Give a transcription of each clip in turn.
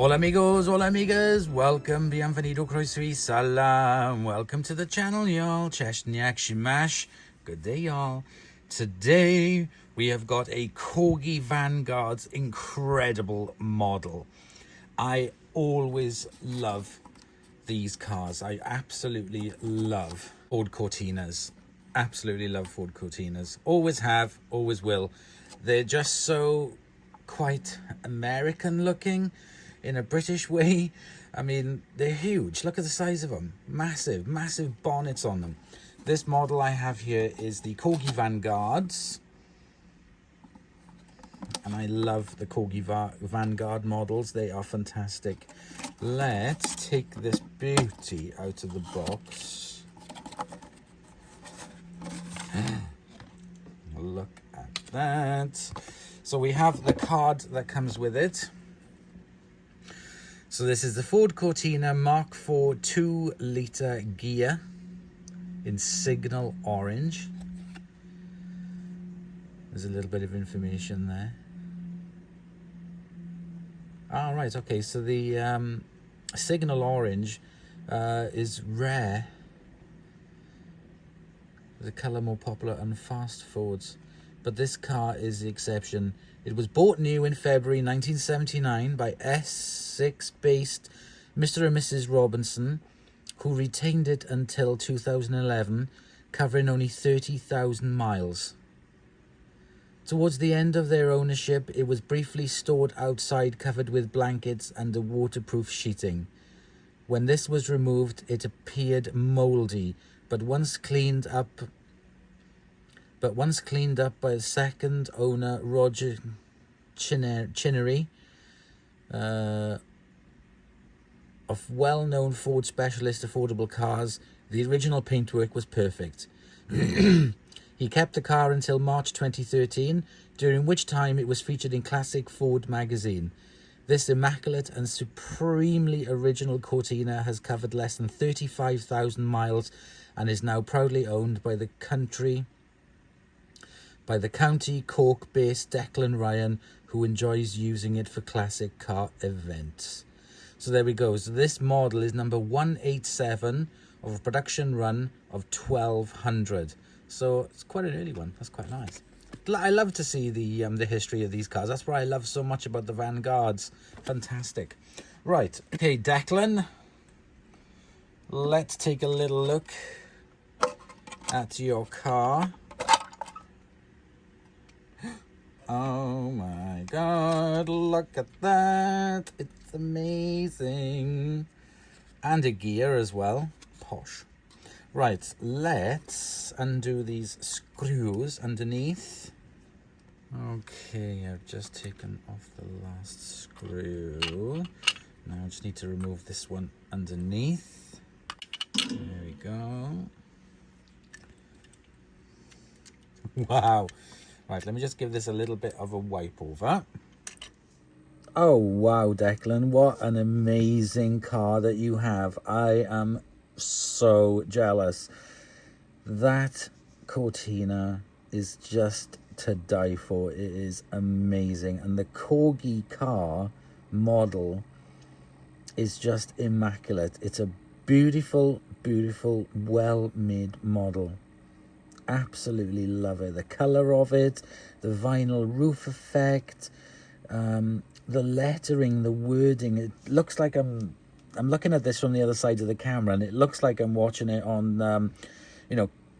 Hola amigos, hola amigas, welcome, bienvenido, croeso, salam, welcome to the channel y'all, Cheshniak Shimash, good day y'all. Today we have got a Corgi Vanguard's incredible model. I always love these cars, I absolutely love Ford Cortinas, absolutely love Ford Cortinas, always have, always will. They're just so quite American looking in a British way. I mean, they're huge. Look at the size of them. Massive, massive bonnets on them. This model I have here is the Corgi Vanguards. And I love the Corgi Vanguard models. They are fantastic. Let's take this beauty out of the box. Look at that. So we have the card that comes with it. So this is the Ford Cortina Mk4 2.0L Ghia in signal orange. There's a little bit of information there. Ah, right, okay, so the signal orange is rare. The colour more popular on fast Fords, but this car is the exception. It was bought new in February 1979 by Essex-based Mr. and Mrs. Robinson, who retained it until 2011, covering only 30,000 miles. Towards the end of their ownership, it was briefly stored outside, covered with blankets and a waterproof sheeting. When this was removed, it appeared mouldy, but once cleaned up by the second owner, Roger Chinnery, of well-known Ford specialist affordable cars, the original paintwork was perfect. He kept the car until March 2013, during which time it was featured in Classic Ford magazine. This immaculate and supremely original Cortina has covered less than 35,000 miles and is now proudly owned by the County Cork-based Declan Ryan, who enjoys using it for classic car events. So there we go. So this model is number 187 of a production run of 1200. So it's quite an early one. That's quite nice. I love to see the history of these cars. That's what I love so much about the Vanguards. Fantastic. Right. Okay, Declan. Let's take a little look at your car. Oh my God, look at that. It's amazing. And a Ghia as well. Posh. Right, let's undo these screws underneath. Okay, I've just taken off the last screw. Now I just need to remove this one underneath. There we go. Wow. Right, let me just give this a little bit of a wipe over. Oh, wow, Declan, what an amazing car that you have. I am so jealous. That Cortina is just to die for. It is amazing. And the Corgi car model is just immaculate. It's a beautiful, beautiful, well-made model. Absolutely love it. The color of it, the vinyl roof effect, the lettering, the wording. It looks like I'm looking at this from the other side of the camera, and it looks like I'm watching it on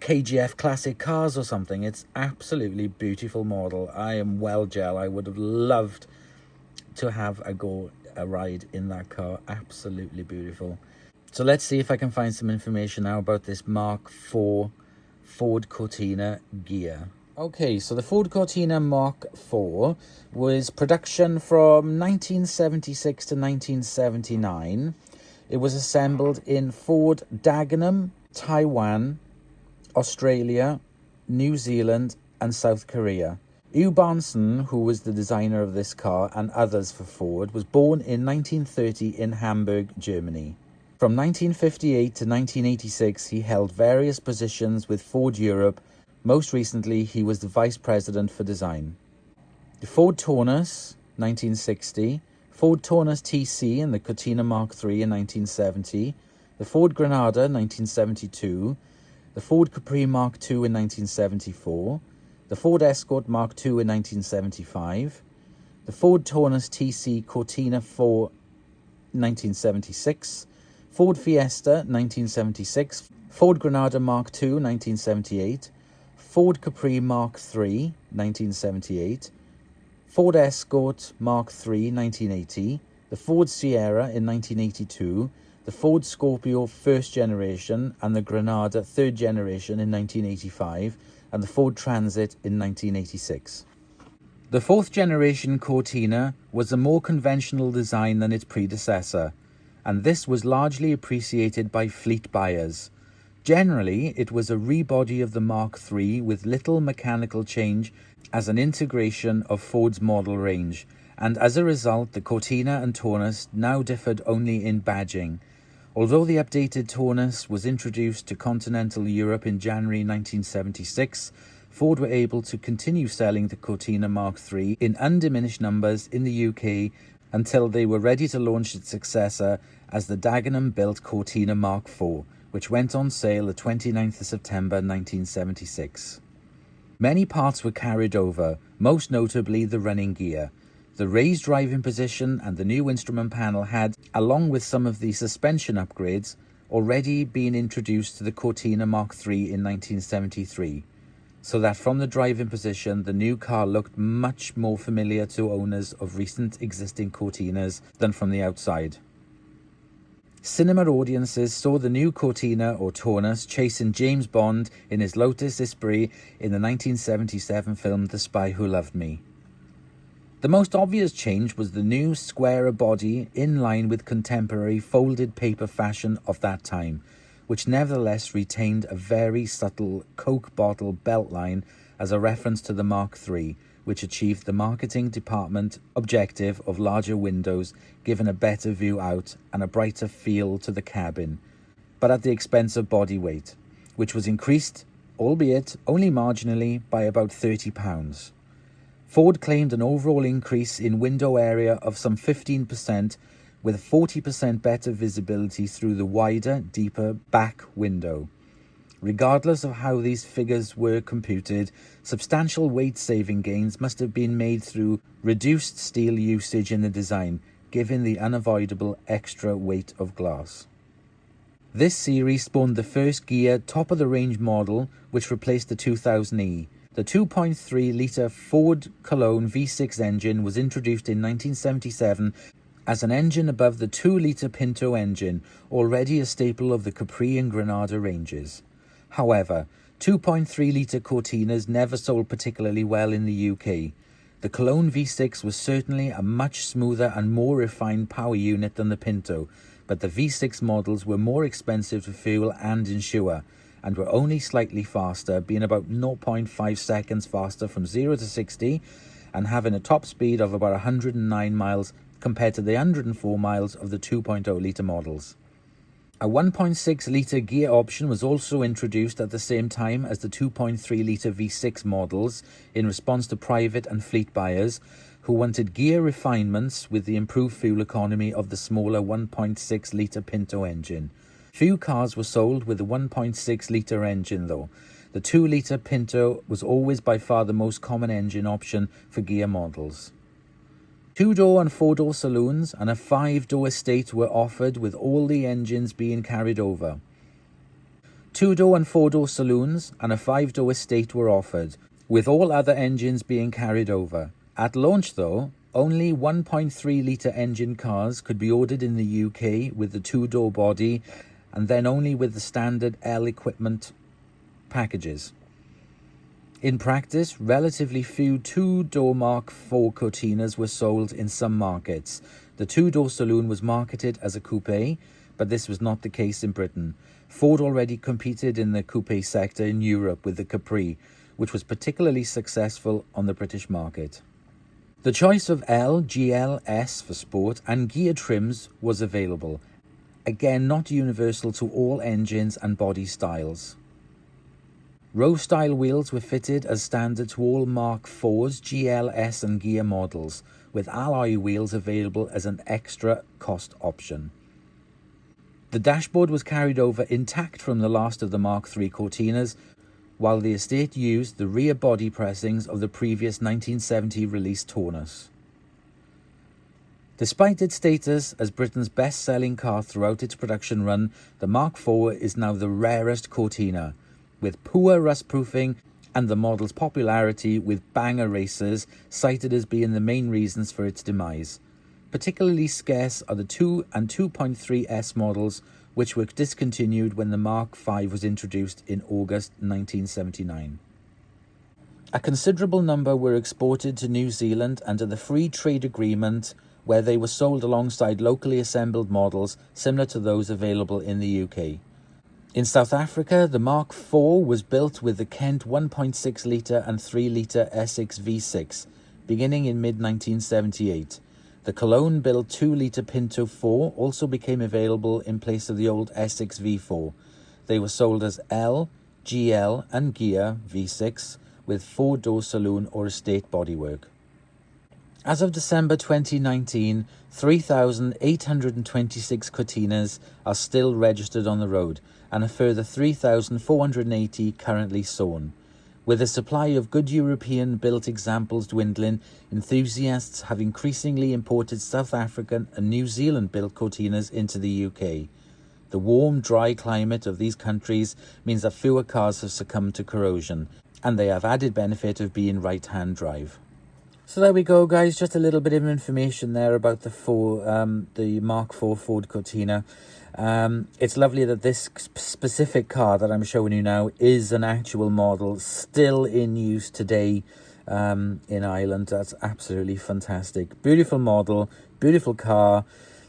KGF classic cars or something. It's absolutely beautiful model. I am well gel. I would have loved to have a ride in that car. Absolutely beautiful. So let's see if I can find some information now about this Mk4 Ford Cortina Ghia. Okay, so the Ford Cortina Mk4 was production from 1976 to 1979. It was assembled in Ford Dagenham, Taiwan, Australia, New Zealand and South Korea. Hugh Barnson, who was the designer of this car and others for Ford, was born in 1930 in Hamburg, Germany. From 1958 to 1986, he held various positions with Ford Europe. Most recently, he was the Vice President for Design. The Ford Taunus, 1960, Ford Taunus TC in the Cortina Mk4 in 1970, the Ford Granada 1972, the Ford Capri Mark II in 1974, the Ford Escort Mark II in 1975, the Ford Taunus TC Cortina 4 1976, Ford Fiesta 1976, Ford Granada Mark II 1978, Ford Capri Mark III 1978, Ford Escort Mark III 1980, the Ford Sierra in 1982, the Ford Scorpio first generation and the Granada third generation in 1985, and the Ford Transit in 1986. The fourth generation Cortina was a more conventional design than its predecessor, and this was largely appreciated by fleet buyers. Generally, it was a rebody of the Mark III with little mechanical change as an integration of Ford's model range, and as a result the Cortina and Taunus now differed only in badging. Although the updated Taunus was introduced to continental Europe in January 1976, Ford were able to continue selling the Cortina Mark III in undiminished numbers in the UK until they were ready to launch its successor as the Dagenham-built Cortina Mk4, which went on sale the 29th of September 1976. Many parts were carried over, most notably the running gear. The raised driving position and the new instrument panel had, along with some of the suspension upgrades, already been introduced to the Cortina Mark III in 1973, so that from the driving position the new car looked much more familiar to owners of recent existing Cortinas than from the outside. Cinema audiences saw the new Cortina or Taunus chasing James Bond in his Lotus Esprit in the 1977 film The Spy Who Loved Me. The most obvious change was the new squarer body in line with contemporary folded paper fashion of that time, which nevertheless retained a very subtle Coke bottle belt line as a reference to the Mark III, which achieved the marketing department objective of larger windows, given a better view out and a brighter feel to the cabin, but at the expense of body weight, which was increased, albeit only marginally, by about £30. Ford claimed an overall increase in window area of some 15%, with 40% better visibility through the wider, deeper back window. Regardless of how these figures were computed, substantial weight-saving gains must have been made through reduced steel usage in the design, given the unavoidable extra weight of glass. This series spawned the first Ghia top-of-the-range model, which replaced the 2000E. The 2.3-litre Ford Cologne V6 engine was introduced in 1977 as an engine above the 2-litre Pinto engine, already a staple of the Capri and Granada ranges. However, 2.3-litre Cortinas never sold particularly well in the UK. The Cologne V6 was certainly a much smoother and more refined power unit than the Pinto, but the V6 models were more expensive to fuel and insure, and were only slightly faster, being about 0.5 seconds faster from 0 to 60, and having a top speed of about 109 miles compared to the 104 miles of the 2.0-litre models. A 1.6-litre gear option was also introduced at the same time as the 2.3-litre V6 models in response to private and fleet buyers who wanted gear refinements with the improved fuel economy of the smaller 1.6-litre Pinto engine. Few cars were sold with the 1.6-litre engine though. The 2-litre Pinto was always by far the most common engine option for Ghia models. 2-door and 4-door saloons and a 5-door estate were offered, with all the engines being carried over. 2-door and 4-door saloons and a 5-door estate were offered, with all other engines being carried over. At launch though, only 1.3-litre engine cars could be ordered in the UK with the 2-door body, and then only with the standard L equipment packages. In practice, relatively few 2-door Mark IV Cortinas were sold in some markets. The 2-door saloon was marketed as a coupe, but this was not the case in Britain. Ford already competed in the coupe sector in Europe with the Capri, which was particularly successful on the British market. The choice of L, GL, S for sport and Ghia trims was available, again not universal to all engines and body styles. Row-style wheels were fitted as standard to all Mk4s, GL, S and Ghia models, with alloy wheels available as an extra cost option. The dashboard was carried over intact from the last of the Mk3 Cortinas, while the estate used the rear body pressings of the previous 1970 release Taunus. Despite its status as Britain's best-selling car throughout its production run, the Mk4 is now the rarest Cortina, with poor rust-proofing and the model's popularity with banger racers cited as being the main reasons for its demise. Particularly scarce are the 2 and 2.3S models, which were discontinued when the Mk5 was introduced in August 1979. A considerable number were exported to New Zealand under the Free Trade Agreement, where they were sold alongside locally assembled models similar to those available in the UK. In South Africa, the Mk4 was built with the Kent 1.6 litre and 3 litre Essex V6, beginning in mid-1978. The Cologne-built 2 litre Pinto 4 also became available in place of the old Essex V4. They were sold as L, GL and Ghia V6 with 4-door saloon or estate bodywork. As of December 2019, 3,826 Cortinas are still registered on the road, and a further 3,480 currently sown. With the supply of good European-built examples dwindling, enthusiasts have increasingly imported South African and New Zealand-built Cortinas into the UK. The warm, dry climate of these countries means that fewer cars have succumbed to corrosion, and they have added benefit of being right-hand drive. So there we go, guys. Just a little bit of information there about the Mk4 Ford Cortina. It's lovely that this specific car that I'm showing you now is an actual model still in use today in Ireland. That's absolutely fantastic. Beautiful model, beautiful car.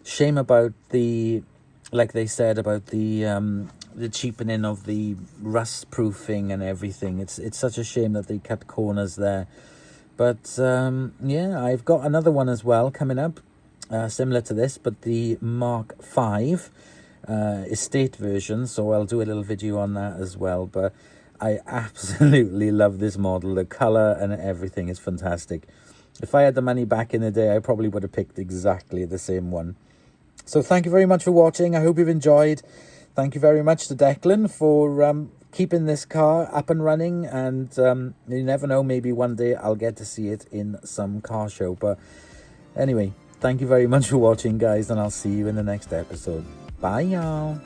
Shame about the, like they said, about the cheapening of the rust proofing and everything. It's such a shame that they cut corners there. But yeah, I've got another one as well coming up, similar to this, but the Mk5 estate version. So I'll do a little video on that as well. But I absolutely love this model. The color and everything is fantastic. If I had the money back in the day, I probably would have picked exactly the same one. So thank you very much for watching. I hope you've enjoyed. Thank you very much to Declan for keeping this car up and running, and you never know, maybe one day I'll get to see it in some car show. But anyway, thank you very much for watching, guys, and I'll see you in the next episode. Bye, y'all.